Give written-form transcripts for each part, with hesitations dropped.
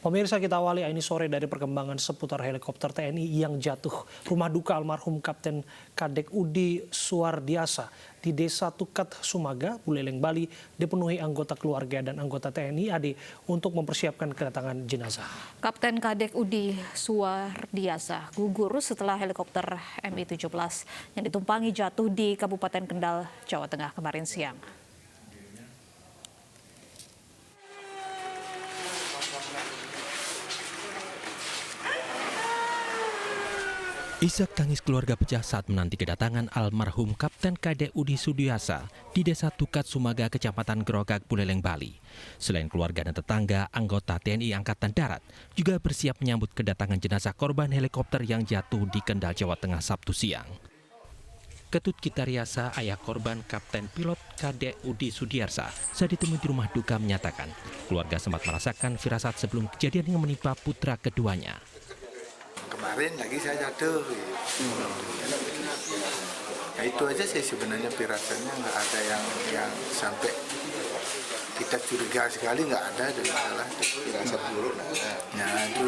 Pemirsa, kita awali ini sore dari perkembangan seputar helikopter TNI yang jatuh. Rumah duka almarhum Kapten Kadek Udi Suwardiasa di Desa Tukat, Sumaga, Buleleng, Bali dipenuhi anggota keluarga dan anggota TNI AD untuk mempersiapkan kedatangan jenazah. Kapten Kadek Udi Suwardiasa gugur setelah helikopter Mi-17 yang ditumpangi jatuh di Kabupaten Kendal, Jawa Tengah kemarin siang. Isak tangis keluarga pecah saat menanti kedatangan almarhum Kapten Kadek Udi Suwardiasa di Desa Tukat, Sumaga, Kecamatan Grogak, Buleleng, Bali. Selain keluarga dan tetangga, anggota TNI Angkatan Darat juga bersiap menyambut kedatangan jenazah korban helikopter yang jatuh di Kendal, Jawa Tengah, Sabtu siang. Ketut Kitariasa, ayah korban Kapten Pilot Kadek Udi Suwardiasa, saat ditemui di rumah duka menyatakan keluarga sempat merasakan firasat sebelum kejadian yang menimpa putra keduanya. Kemarin lagi saya jatuh. Ya itu aja sih sebenarnya firasatnya, nggak ada yang sampai kita curiga sekali, nggak ada masalah. Firasat buruk. Ya itu.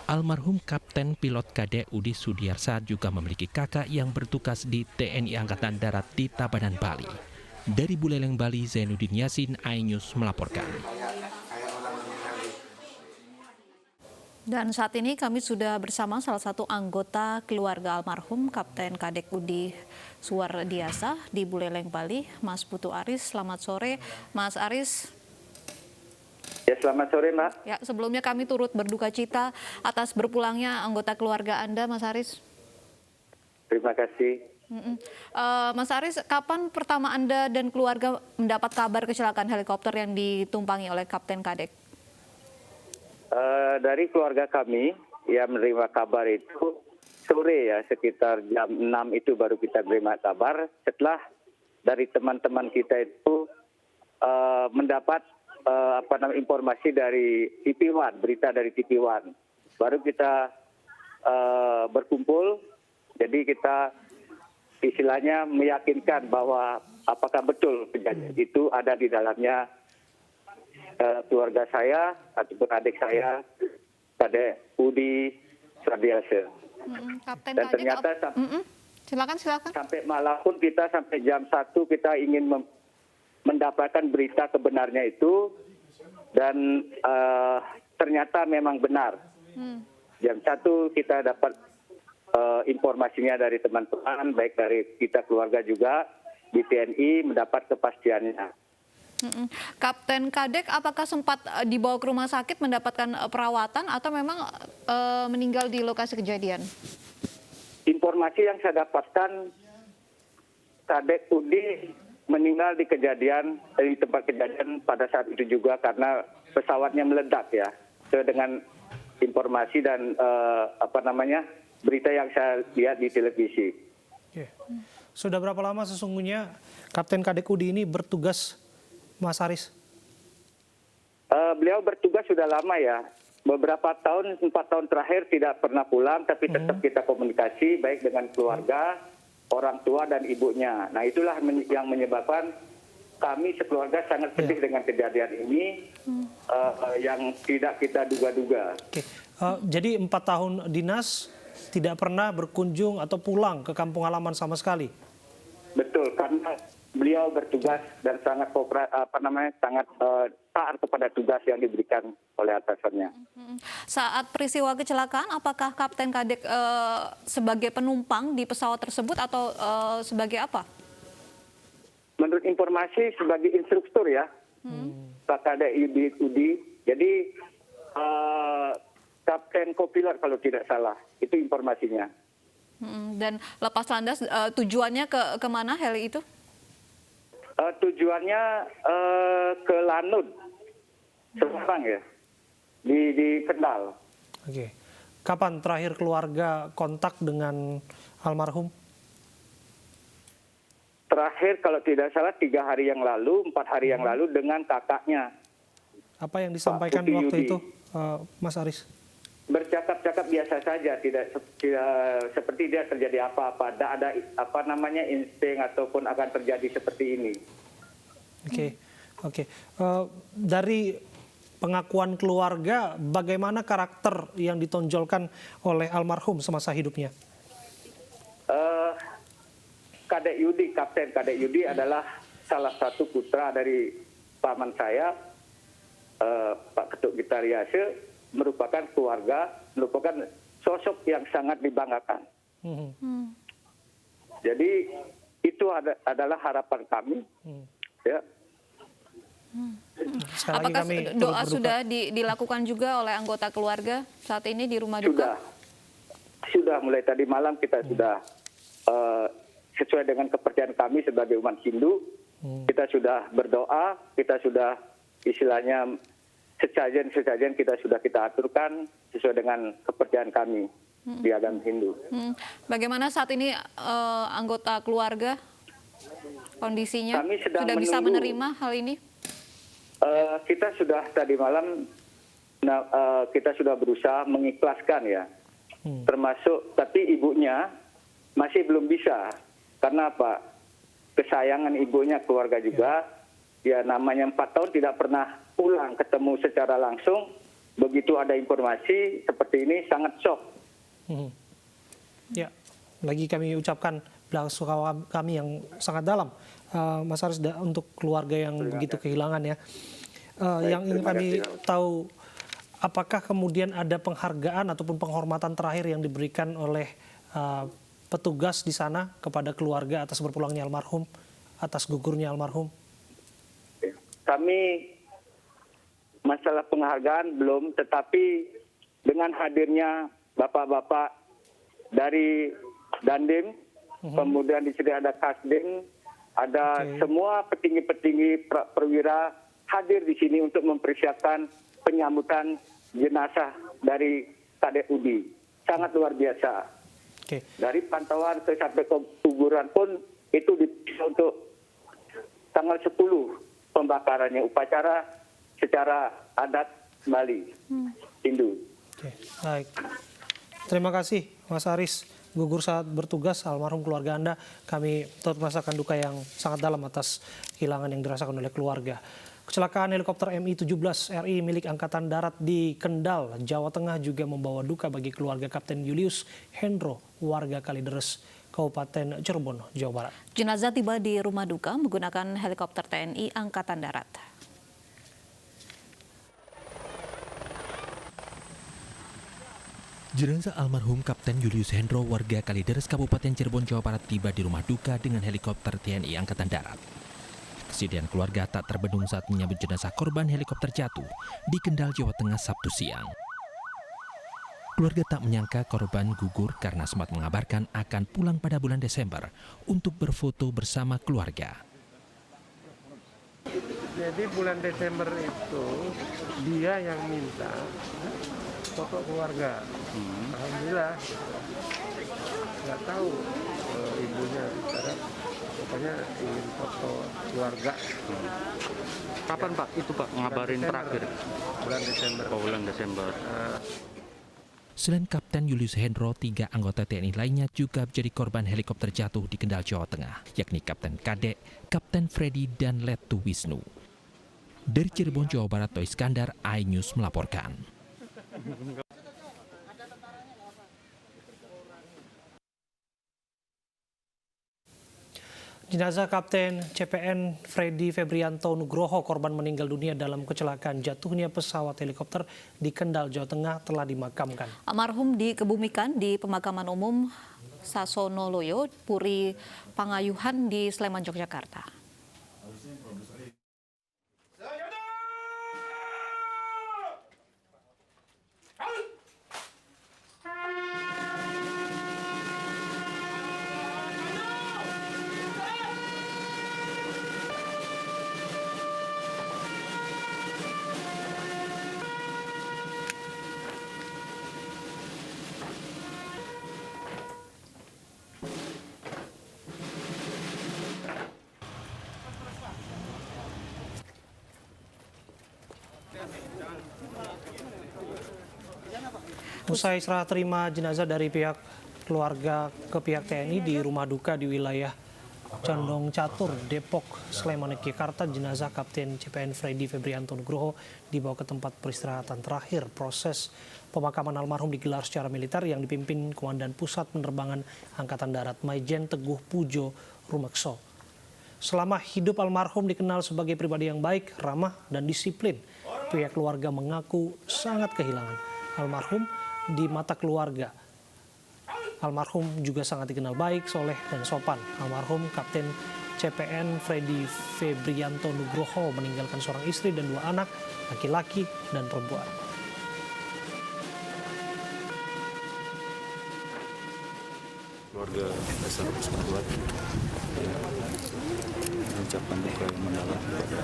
Almarhum Kapten Pilot Kadek Udi Suwardiasa juga memiliki kakak yang bertugas di TNI Angkatan Darat di Tabanan, Bali. Dari Buleleng, Bali, Zainuddin Yasin, iNews melaporkan. Dan saat ini kami sudah bersama salah satu anggota keluarga almarhum Kapten Kadek Udi Suwardiasa di Buleleng, Bali, Mas Putu Aris. Selamat sore, Mas Aris. Ya, selamat sore, Mbak. Ya, sebelumnya kami turut berduka cita atas berpulangnya anggota keluarga Anda, Mas Aris. Terima kasih. Mas Aris, kapan pertama Anda dan keluarga mendapat kabar kecelakaan helikopter yang ditumpangi oleh Kapten Kadek? Dari keluarga kami yang menerima kabar itu sore ya, sekitar jam 6 itu baru kita menerima kabar. Setelah dari teman-teman kita itu mendapat informasi dari TV One, berita dari TV One. Baru kita berkumpul, jadi kita istilahnya meyakinkan bahwa apakah betul kejadian itu ada di dalamnya keluarga saya ataupun adik saya, Kadek Udi Suwardiasa. Dan ternyata silakan. Sampai malam pun kita sampai jam 1 kita ingin mendapatkan berita kebenarnya itu, dan ternyata memang benar. Jam 1 kita dapat informasinya dari teman-teman, baik dari kita keluarga juga di TNI mendapat kepastiannya. Kapten Kadek apakah sempat dibawa ke rumah sakit mendapatkan perawatan atau memang meninggal di lokasi kejadian? Informasi yang saya dapatkan, Kadek Udi meninggal di tempat kejadian pada saat itu juga karena pesawatnya meledak ya. Dengan informasi dan berita yang saya lihat di televisi. Oke. Sudah berapa lama sesungguhnya Kapten Kadek Udi ini bertugas, Mas Aris? Beliau bertugas sudah lama ya. Beberapa tahun, 4 tahun terakhir tidak pernah pulang, tapi tetap kita komunikasi baik dengan keluarga, orang tua dan ibunya. Nah itulah yang menyebabkan kami sekeluarga sangat sedih dengan kejadian ini yang tidak kita duga-duga. Oke. Jadi 4 tahun dinas tidak pernah berkunjung atau pulang ke kampung halaman sama sekali? Betul, karena beliau bertugas dan sangat taat kepada tugas yang diberikan oleh atasannya. Saat peristiwa kecelakaan, apakah Kapten Kadek sebagai penumpang di pesawat tersebut atau sebagai apa? Menurut informasi sebagai instruktur ya, Pak Kadek Udi. Jadi Kapten Kopilot kalau tidak salah, itu informasinya. Dan lepas landas tujuannya kemana heli itu? Tujuannya ke Lanud, Semarang ya, di Kendal. Oke. Kapan terakhir keluarga kontak dengan almarhum? Terakhir kalau tidak salah 3 hari yang lalu, 4 hari yang lalu dengan kakaknya. Apa yang disampaikan waktu itu, Mas Aris? Bercakap-cakap biasa saja, tidak seperti dia terjadi apa-apa. Tidak ada insting ataupun akan terjadi seperti ini. Oke. Dari pengakuan keluarga, bagaimana karakter yang ditonjolkan oleh almarhum semasa hidupnya? Kadek Yudi, Kapten Kadek Yudi adalah salah satu putra dari paman saya, Pak Ketuk Gitariase, merupakan sosok yang sangat dibanggakan. Jadi itu adalah harapan kami. Ya. Apakah doa sudah dilakukan juga oleh anggota keluarga saat ini di rumah duka? Sudah mulai tadi malam kita sudah sesuai dengan kepercayaan kami sebagai umat Hindu, kita sudah berdoa, kita sudah istilahnya sesajen kita sudah kita aturkan sesuai dengan kepercayaan kami di agama Hindu. Bagaimana saat ini anggota keluarga kondisinya? Kami sudah bisa menerima hal ini? Kita sudah tadi malam kita sudah berusaha mengikhlaskan ya, termasuk tapi ibunya masih belum bisa. Karena apa? Kesayangan ibunya, keluarga juga, ya namanya 4 tahun tidak pernah pulang ketemu secara langsung. Begitu ada informasi seperti ini sangat shock. Ya, lagi kami ucapkan belasungkawa kami yang sangat dalam, Mas Aris, untuk keluarga yang begitu kehilangan ya. Yang ingin kami tahu, apakah kemudian ada penghargaan ataupun penghormatan terakhir yang diberikan oleh petugas di sana kepada keluarga atas berpulangnya almarhum, atas gugurnya almarhum? Kami masalah penghargaan belum, tetapi dengan hadirnya bapak-bapak dari Dandim, kemudian di sini ada Kasdim, ada semua petinggi-petinggi perwira hadir di sini untuk mempersiapkan penyambutan jenazah dari Kadek Udi. Sangat luar biasa. Dari pantauan sampai ke kuburan pun itu dipisah untuk tanggal 10 pembakarannya, upacara secara adat Bali, Hindu. Baik. Terima kasih Mas Aris, gugur saat bertugas, almarhum keluarga Anda. Kami turut merasakan duka yang sangat dalam atas kehilangan yang dirasakan oleh keluarga. Kecelakaan helikopter Mi-17 RI milik Angkatan Darat di Kendal, Jawa Tengah juga membawa duka bagi keluarga Kapten Julius Hendro, warga Kalideres, Kabupaten Cirebon, Jawa Barat. Jenazah tiba di rumah duka menggunakan helikopter TNI Angkatan Darat. Jenazah almarhum Kapten Julius Hendro, warga Kalideres, Kabupaten Cirebon, Jawa Barat tiba di rumah duka dengan helikopter TNI Angkatan Darat. Kesedihan keluarga tak terbendung saat menyambut jenazah korban helikopter jatuh di Kendal, Jawa Tengah, Sabtu siang. Keluarga tak menyangka korban gugur karena sempat mengabarkan akan pulang pada bulan Desember untuk berfoto bersama keluarga. Jadi bulan Desember itu dia yang minta foto keluarga. Alhamdulillah, nggak tahu ibunya bicara, pokoknya ingin foto keluarga. Kapan Pak itu Pak ngabarin terakhir? Bulan Desember. Oh, bulan Desember. Selain Kapten Julius Hendro, 3 anggota TNI lainnya juga menjadi korban helikopter jatuh di Kendal, Jawa Tengah, yakni Kapten Kadek, Kapten Freddy, dan Letu Wisnu. Dari Cirebon, Jawa Barat, Toy Iskandar, iNews melaporkan. Jenazah Kapten CPN Freddy Febrianto Nugroho, korban meninggal dunia dalam kecelakaan jatuhnya pesawat helikopter di Kendal, Jawa Tengah, telah dimakamkan. Almarhum dikebumikan di pemakaman umum Sasonoloyo, Puri Pangayuhan di Sleman, Yogyakarta. Usai serah terima jenazah dari pihak keluarga ke pihak TNI di rumah duka di wilayah Condong Catur, Depok, Sleman, Yogyakarta, jenazah Kapten CPN Freddy Febrianto Nugroho dibawa ke tempat peristirahatan terakhir. Proses pemakaman almarhum digelar secara militer yang dipimpin Komandan Pusat Penerbangan Angkatan Darat Maijen Teguh Pujo Rumekso. Selama hidup almarhum dikenal sebagai pribadi yang baik, ramah, dan disiplin. Pihak keluarga mengaku sangat kehilangan almarhum di mata keluarga. Almarhum juga sangat dikenal baik, soleh, dan sopan. Almarhum Kapten CPN Freddy Febrianto Nugroho meninggalkan seorang istri dan 2 anak, laki-laki dan perempuan. Keluarga besar Persatuan mengucapkan duka yang mendalam kepada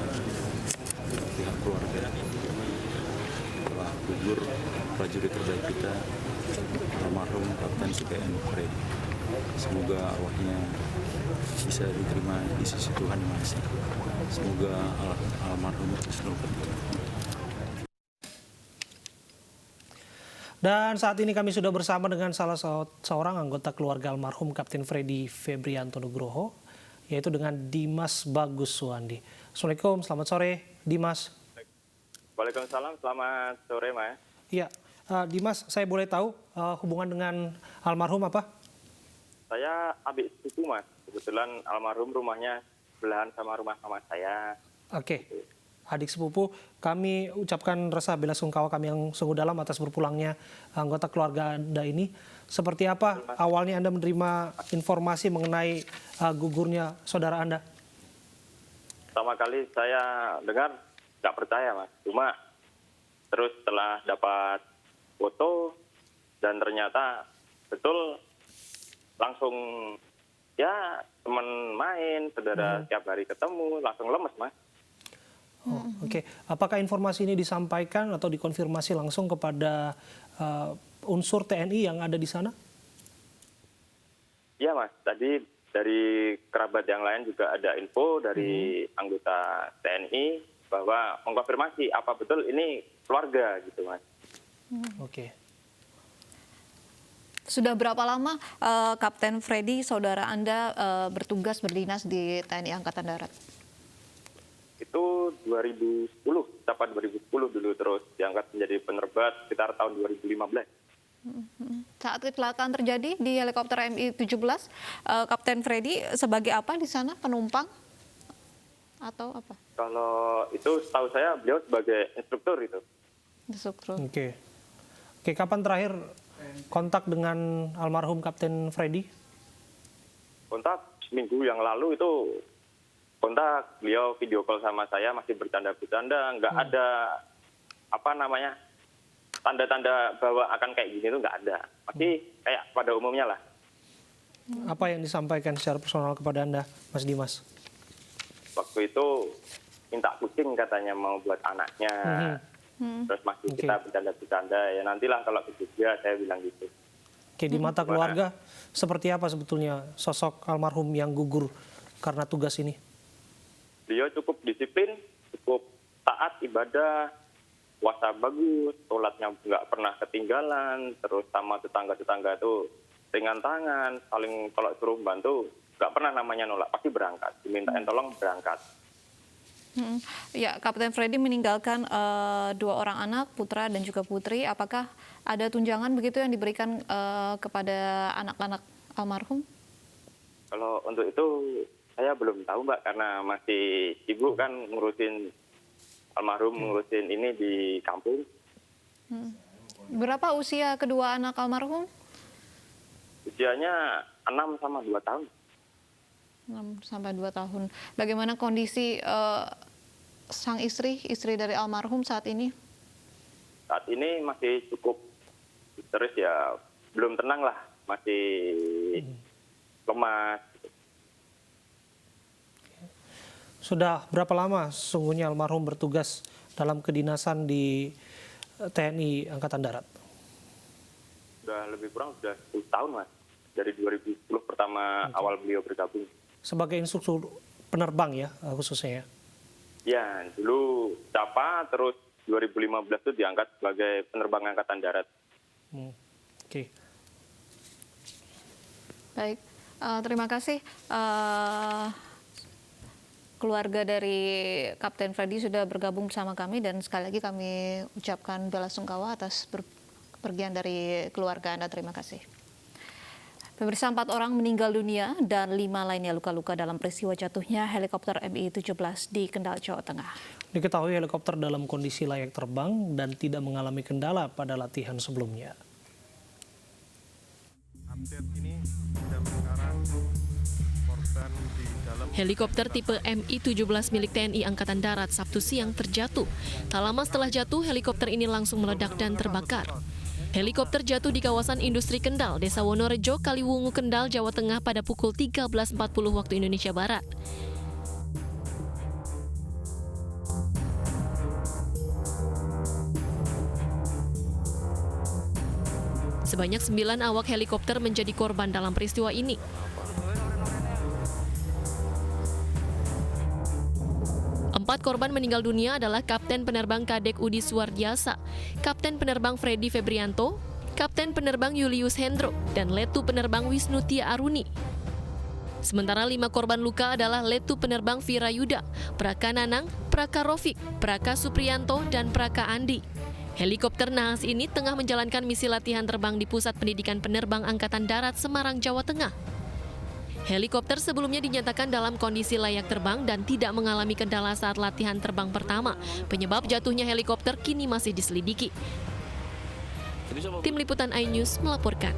pihak keluarga telah gugur prajurit terbaik kita, almarhum Kapten CPN Freddy. Semoga arwahnya bisa diterima di sisi Tuhan Yang Maha Esa. Semoga almarhum selalu berdoa. Dan saat ini kami sudah bersama dengan salah seorang anggota keluarga almarhum Kapten Freddy Febrianto Nugroho, yaitu dengan Dimas Bagus Suwandi. Assalamualaikum, selamat sore Dimas. Waalaikumsalam, selamat sore Mas. Iya, Dimas, saya boleh tahu hubungan dengan almarhum apa? Saya adik sepupu Mas, kebetulan almarhum rumahnya belahan sama rumah mama saya. Oke. Adik sepupu, kami ucapkan rasa bela sungkawa kami yang sungguh dalam atas berpulangnya anggota keluarga Anda ini. Seperti apa awalnya Anda menerima informasi mengenai gugurnya saudara Anda? Pertama kali saya dengar nggak percaya Mas, cuma terus setelah dapat foto dan ternyata betul, langsung ya teman main, saudara tiap hari ketemu, langsung lemes Mas. Oh, Oke. Apakah informasi ini disampaikan atau dikonfirmasi langsung kepada unsur TNI yang ada di sana? Iya Mas, tadi dari kerabat yang lain juga ada info dari anggota TNI bahwa mengkonfirmasi apa betul ini keluarga gitu Mas. Oke. Sudah berapa lama Kapten Freddy, saudara Anda, bertugas berdinas di TNI Angkatan Darat? Itu 2010, tepat 2010 dulu, terus diangkat menjadi penerbat sekitar tahun 2015. Saat kecelakaan terjadi di helikopter Mi-17, Kapten Freddy sebagai apa di sana? Penumpang atau apa? Kalau itu setahu saya beliau sebagai instruktur itu. Instruktur. Oke. Oke, kapan terakhir kontak dengan almarhum Kapten Freddy? Kontak seminggu yang lalu itu kontak, beliau video call sama saya masih bercanda-bercanda, nggak ada apa namanya tanda-tanda bahwa akan kayak gini tuh nggak ada, masih kayak pada umumnya lah. Apa yang disampaikan secara personal kepada Anda, Mas Dimas? Waktu itu minta kucing katanya mau buat anaknya, terus masih kita bercanda-bercanda, ya nantilah kalau ke Jogja, saya bilang gitu. Oke, di mata keluarga seperti apa sebetulnya sosok almarhum yang gugur karena tugas ini? Beliau cukup disiplin, cukup taat ibadah, puasa bagus, sholatnya nggak pernah ketinggalan, terus sama tetangga-tetangga itu ringan tangan, saling kalau suruh bantu, nggak pernah namanya nolak, pasti berangkat, dimintain tolong berangkat. Ya, Kapten Freddy meninggalkan 2 orang anak, putra dan juga putri. Apakah ada tunjangan begitu yang diberikan kepada anak-anak almarhum? Kalau untuk itu saya belum tahu Mbak, karena masih sibuk kan ngurusin almarhum, ngurusin ini di kampung. Berapa usia kedua anak almarhum? Usianya 6 sama 2 tahun. 6 sampai 2 tahun. Bagaimana kondisi sang istri dari almarhum saat ini? Saat ini masih cukup terus ya, belum tenang lah, masih lemas. Sudah berapa lama sesungguhnya almarhum bertugas dalam kedinasan di TNI Angkatan Darat? Sudah lebih kurang sudah 10 tahun Mas. Dari 2010 pertama awal beliau bergabung. Sebagai instruktur penerbang ya khususnya ya? Ya, dulu CAPA, terus 2015 itu diangkat sebagai penerbang Angkatan Darat. Oke. Baik. Terima kasih. Keluarga dari Kapten Freddy sudah bergabung bersama kami dan sekali lagi kami ucapkan bela sungkawa atas kepergian dari keluarga Anda. Terima kasih. Pemirsa, 4 orang meninggal dunia dan 5 lainnya luka-luka dalam peristiwa jatuhnya helikopter Mi-17 di Kendal, Jawa Tengah. Diketahui helikopter dalam kondisi layak terbang dan tidak mengalami kendala pada latihan sebelumnya. Helikopter tipe Mi-17 milik TNI Angkatan Darat Sabtu siang terjatuh. Tak lama setelah jatuh, helikopter ini langsung meledak dan terbakar. Helikopter jatuh di kawasan industri Kendal, Desa Wonorejo, Kaliwungu, Kendal, Jawa Tengah pada pukul 13.40 waktu Indonesia Barat. Sebanyak 9 awak helikopter menjadi korban dalam peristiwa ini. Empat korban meninggal dunia adalah Kapten Penerbang Kadek Udi Suwardiasa, Kapten Penerbang Freddy Febrianto, Kapten Penerbang Julius Hendro, dan Letu Penerbang Wisnu Tia Aruni. Sementara 5 korban luka adalah Letu Penerbang Vira Yuda, Praka Nanang, Praka Rofik, Praka Supriyanto, dan Praka Andi. Helikopter nahas ini tengah menjalankan misi latihan terbang di Pusat Pendidikan Penerbang Angkatan Darat Semarang, Jawa Tengah. Helikopter sebelumnya dinyatakan dalam kondisi layak terbang dan tidak mengalami kendala saat latihan terbang pertama. Penyebab jatuhnya helikopter kini masih diselidiki. Tim Liputan iNews melaporkan.